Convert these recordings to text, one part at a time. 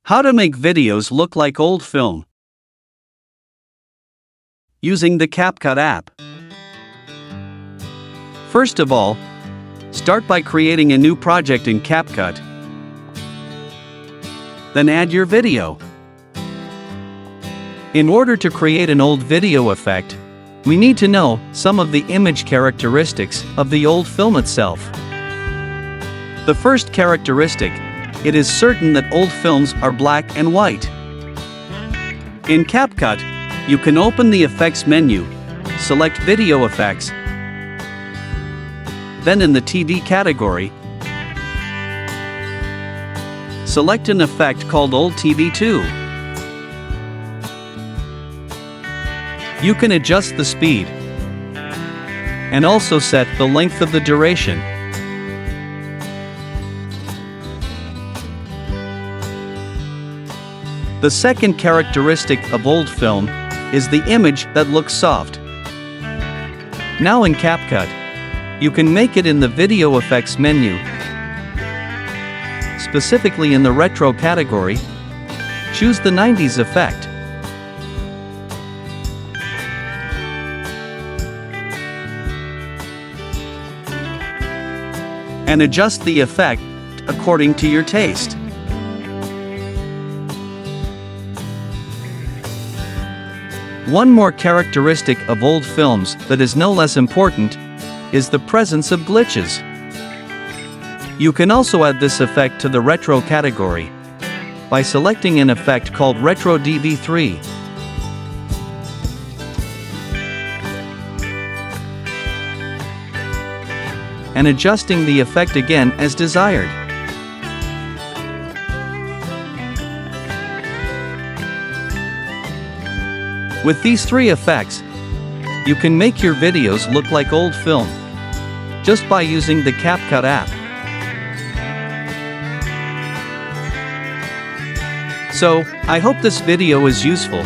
How to make videos look like old film. Using the CapCut app. First of all, start by creating a new project in CapCut. Then add your video. In order to create an old video effect, we need to know some of the image characteristics of the old film itself. The first characteristic: it is certain that old films are black and white. In CapCut, you can open the Effects menu, select Video Effects, then in the TV category, select an effect called Old TV 2. You can adjust the speed and also set the length of the duration. The second characteristic of old film is the image that looks soft. Now in CapCut, you can make it in the Video Effects menu. Specifically in the Retro category, choose the 90s effect. And adjust the effect according to your taste. One more characteristic of old films that is no less important is the presence of glitches. You can also add this effect to the Retro category by selecting an effect called Retro DV3. And adjusting the effect again as desired. With these three effects, you can make your videos look like old film just by using the CapCut app. So, I hope this video is useful.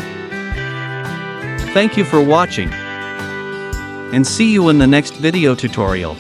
Thank you for watching, and see you in the next video tutorial.